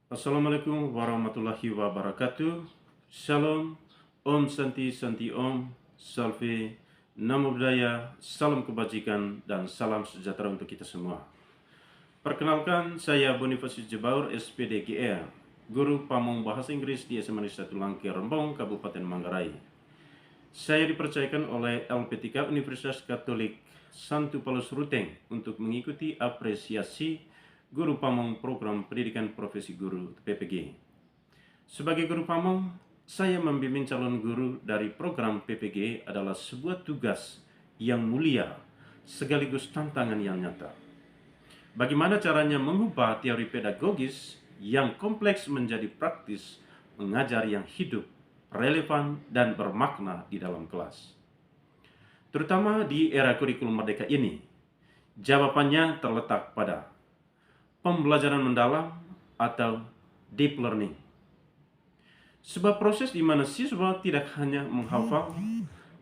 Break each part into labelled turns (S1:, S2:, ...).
S1: Assalamualaikum warahmatullahi wabarakatuh. Shalom, Om Santi Santi Om, Salve, Namo Buddhaya, salam kebajikan dan salam sejahtera untuk kita semua. Perkenalkan, saya Bonifacius Jebaur, SPD GR, Guru Pamong Bahasa Inggris di SMA Negeri 1 Langkir Rembong, Kabupaten Manggarai. Saya dipercayakan oleh LPTK Universitas Katolik Santo Paulus Ruteng untuk mengikuti apresiasi Guru Pamong Program Pendidikan Profesi Guru PPG. Sebagai Guru Pamong, saya membimbing calon guru dari program PPG adalah sebuah tugas yang mulia sekaligus tantangan yang nyata. Bagaimana caranya mengubah teori pedagogis yang kompleks menjadi praktis, mengajar yang hidup, relevan, dan bermakna di dalam kelas. Terutama di era kurikulum merdeka ini, jawabannya terletak pada pembelajaran mendalam atau deep learning. Sebuah proses di mana siswa tidak hanya menghafal,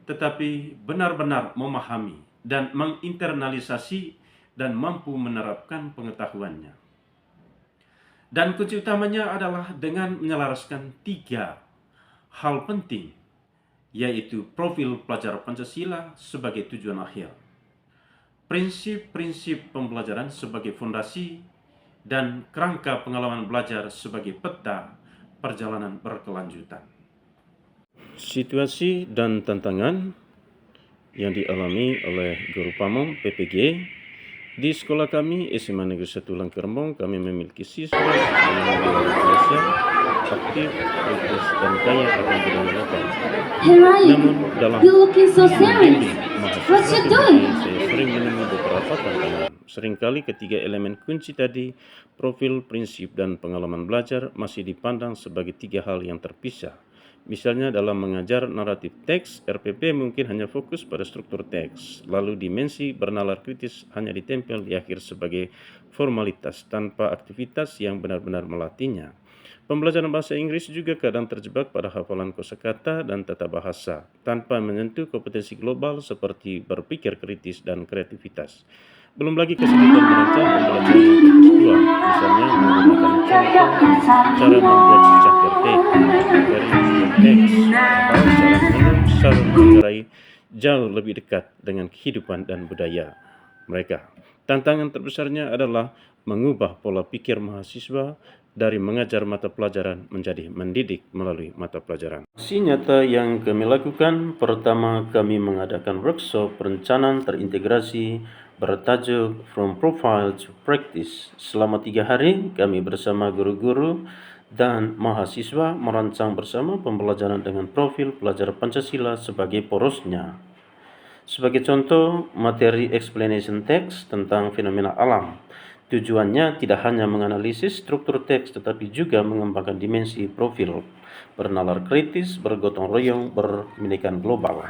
S1: tetapi benar-benar memahami dan menginternalisasi dan mampu menerapkan pengetahuannya. Dan kunci utamanya adalah dengan menyelaraskan 3 hal penting, yaitu profil pelajar Pancasila sebagai tujuan akhir, prinsip-prinsip pembelajaran sebagai fondasi, dan kerangka pengalaman belajar sebagai peta perjalanan berkelanjutan. Situasi dan tantangan yang dialami oleh Guru Pamong PPG di sekolah kami SMA Negeri 1 Langkir Rembong. Kami memiliki siswa yang luar biasa, aktif, kritis, dan kaya akan budaya lokal. Namun dalam membimbing mahasiswa PPG, saya sering menemui beberapa tantangan. Seringkali ketiga elemen kunci tadi, profil, prinsip, dan pengalaman belajar, masih dipandang sebagai 3 hal yang terpisah. Misalnya dalam mengajar naratif teks, RPP mungkin hanya fokus pada struktur teks, lalu dimensi bernalar kritis hanya ditempel di akhir sebagai formalitas tanpa aktivitas yang benar-benar melatihnya. Pembelajaran bahasa Inggris juga kadang terjebak pada hafalan kosakata dan tata bahasa, tanpa menyentuh kompetensi global seperti berpikir kritis dan kreativitas. Belum lagi kesulitan merancang pembelajaran yang kontekstual, misalnya menggunakan contoh cara membuat secangkir teh dari teks atau cara mengenal sarung manggarai jauh lebih dekat dengan kehidupan dan budaya mereka. Tantangan terbesarnya adalah mengubah pola pikir mahasiswa dari mengajar mata pelajaran menjadi mendidik melalui mata pelajaran. Aksi nyata yang kami lakukan, pertama kami mengadakan workshop perencanaan terintegrasi bertajuk From Profile to Practice. Selama 3 hari, kami bersama guru-guru dan mahasiswa merancang bersama pembelajaran dengan profil pelajar Pancasila sebagai porosnya. Sebagai contoh, materi explanation text tentang fenomena alam. Tujuannya tidak hanya menganalisis struktur teks, tetapi juga mengembangkan dimensi profil, bernalar kritis, bergotong royong, berkebinekaan global.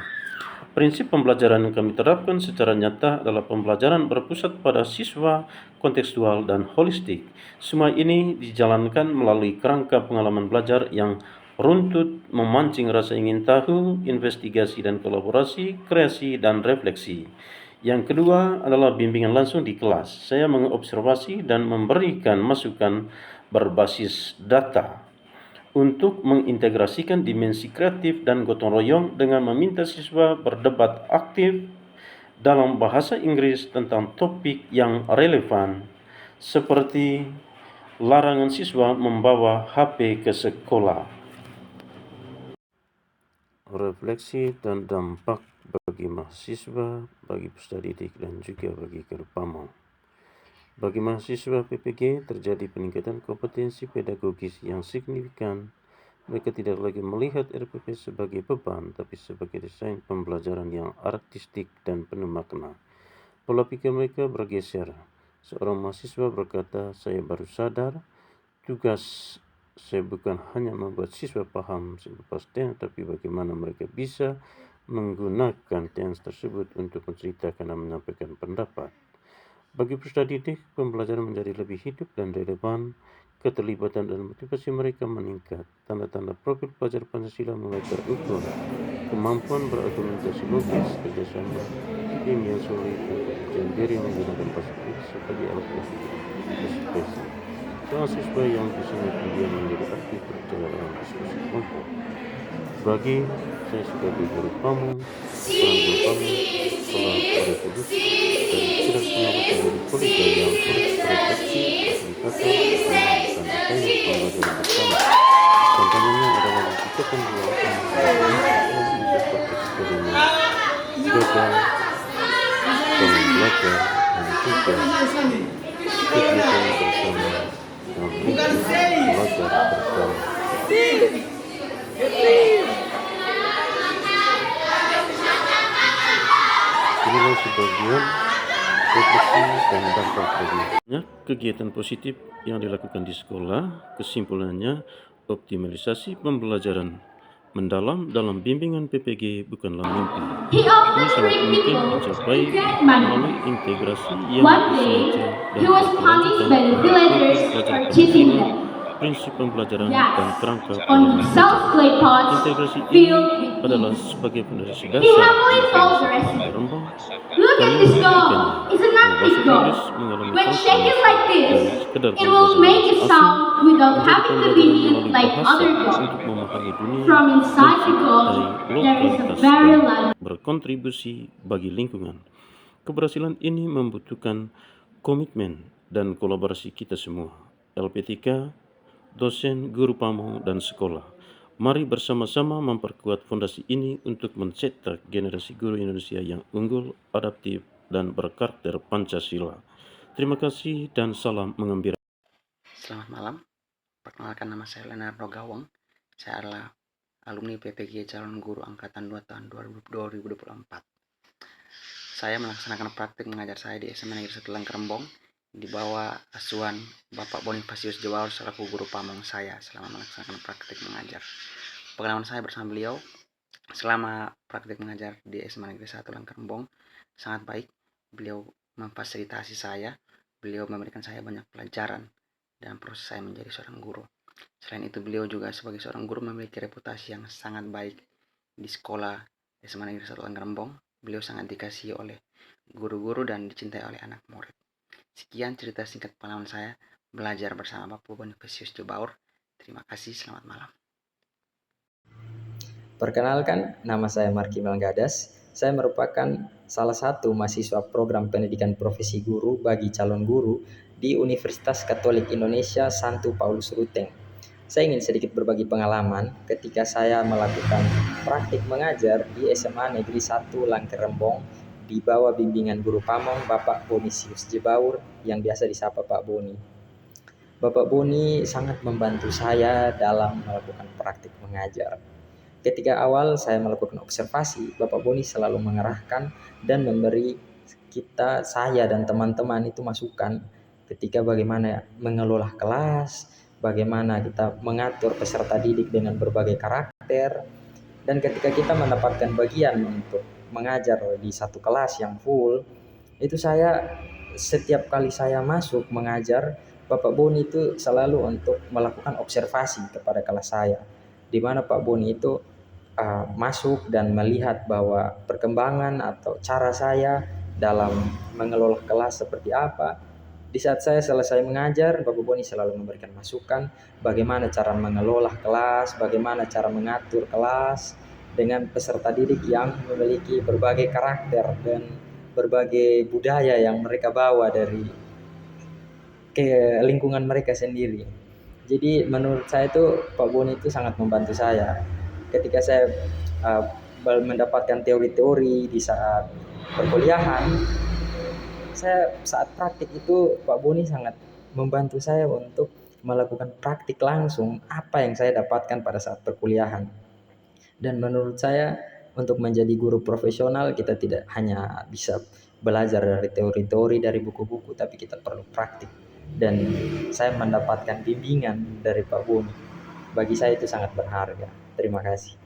S1: Prinsip pembelajaran yang kami terapkan secara nyata adalah pembelajaran berpusat pada siswa, kontekstual, dan holistik. Semua ini dijalankan melalui kerangka pengalaman belajar yang runtut, memancing rasa ingin tahu, investigasi dan kolaborasi, kreasi dan refleksi. Yang kedua adalah bimbingan langsung di kelas. Saya mengobservasi dan memberikan masukan berbasis data untuk mengintegrasikan dimensi kreatif dan gotong royong dengan meminta siswa berdebat aktif dalam bahasa Inggris tentang topik yang relevan, seperti larangan siswa membawa HP ke sekolah. Refleksi dan dampak bagi mahasiswa, bagi peserta didik, dan juga bagi guru Pamong. Bagi mahasiswa PPG terjadi peningkatan kompetensi pedagogis yang signifikan. Mereka tidak lagi melihat RPP sebagai beban, tapi sebagai desain pembelajaran yang artistik dan penuh makna. Pola pikir mereka bergeser. Seorang mahasiswa berkata, "Saya baru sadar, tugas saya bukan hanya membuat siswa paham selepas tense, tapi bagaimana mereka bisa menggunakan tense tersebut untuk menceritakan dan menyampaikan pendapat." Bagi peserta didik, pembelajaran menjadi lebih hidup dan relevan, keterlibatan dan motivasi mereka meningkat. Tanda-tanda profil pelajar Pancasila mulai terukur, kemampuan berargumentasi logis, kerjasama, tim yang solid, dan kepercayaan diri menggunakan bahasa Inggris sebagai alat ekspresi. mahasiswa yang di sini kemudian menjadi aktif berbicara dalam diskusi kelompok. Bagi saya sebagai guru pamong, peran guru pamong telah berevolusi dari sekedar pengamatan dari kolega yang terus berefleksi, fasilitator, pertemuan, dan akhirnya pembelajaran bersama. Tantangannya adalah menciptakan ruang aman dan untuk praktik sebelumnya gagal, dalam belajar, dan juga kegiatan bersama dalam lingkup belajar bersama. Inilah sebagian refleksi dan dampak dari kegiatan positif yang dilakukan di sekolah. Kesimpulannya, optimalisasi pembelajaran mendalam dalam bimbingan PPG bukanlah mimpi. Ini sangat mungkin dicapai melalui integrasi yang disengaja dan berkelanjutan belajar pendidikan, prinsip pembelajaran, dan kerangka pembelajaran. Integrasi ini adalah sebagai fondasi dasar di Rembang. Kami membuktikannya. Bahasa Inggris mengalami transformasi dari sekedar pembelajaran asing menjadi pembelajaran melalui bahasa untuk memahami dunia, mencintai lokalitas, dan berkontribusi bagi lingkungan. Keberhasilan ini membutuhkan komitmen dan kolaborasi kita semua, LP3, dosen, guru pamong, dan sekolah. Mari bersama-sama memperkuat fondasi ini untuk mencetak generasi guru Indonesia yang unggul, adaptif, dan berkarakter Pancasila. Terima kasih dan salam mengembira.
S2: Selamat malam, perkenalkan nama saya Leonardo Gawang. Saya adalah alumni PPG calon guru angkatan 2 tahun 2024. Saya melaksanakan praktik mengajar saya di SMA Negeri 1 Langkerembong di bawah asuhan Bapak Bonifasius Jebaur selaku guru pamong saya selama melaksanakan praktik mengajar. Pengalaman saya bersama beliau selama praktik mengajar di SMA Negeri 1 Langkerembong sangat baik. Beliau memfasilitasi saya, beliau memberikan saya banyak pelajaran dalam proses saya menjadi seorang guru. Selain itu, beliau juga sebagai seorang guru memiliki reputasi yang sangat baik di sekolah SMA Negeri 1 Langkerembong. Beliau sangat dikasihi oleh guru-guru dan dicintai oleh anak murid. Sekian cerita singkat pengalaman saya belajar bersama Bapak Bonifasius Jebaur. Terima kasih, selamat malam.
S3: Perkenalkan, nama saya Marki Melgadas. Saya merupakan salah satu mahasiswa program pendidikan profesi guru bagi calon guru di Universitas Katolik Indonesia Santo Paulus Ruteng. Saya ingin sedikit berbagi pengalaman ketika saya melakukan praktik mengajar di SMA Negeri 1 Langkerembong di bawah bimbingan guru pamong Bapak Bonifasius Jebaur yang biasa disapa Pak Boni. Bapak Boni sangat membantu saya dalam melakukan praktik mengajar. Ketika awal saya melakukan observasi, Bapak Boni selalu mengarahkan dan memberi saya dan teman-teman itu masukan ketika bagaimana mengelola kelas, bagaimana kita mengatur peserta didik dengan berbagai karakter, dan ketika kita mendapatkan bagian untuk mengajar di satu kelas yang full, itu saya setiap kali saya masuk mengajar, Bapak Boni itu selalu untuk melakukan observasi kepada kelas saya, di mana Pak Boni itu masuk dan melihat bahwa perkembangan atau cara saya dalam mengelola kelas seperti apa. Di saat saya selesai mengajar, Bapak Boni selalu memberikan masukan bagaimana cara mengelola kelas, bagaimana cara mengatur kelas dengan peserta didik yang memiliki berbagai karakter dan berbagai budaya yang mereka bawa dari ke lingkungan mereka sendiri. Jadi menurut saya itu Pak Boni itu sangat membantu saya. Ketika saya mendapatkan teori-teori di saat perkuliahan, saya saat praktik itu Pak Boni sangat membantu saya untuk melakukan praktik langsung apa yang saya dapatkan pada saat perkuliahan. Dan menurut saya untuk menjadi guru profesional kita tidak hanya bisa belajar dari teori-teori dari buku-buku, tapi kita perlu praktik. Dan saya mendapatkan bimbingan dari Pak Boni. Bagi saya itu sangat berharga. Terima kasih.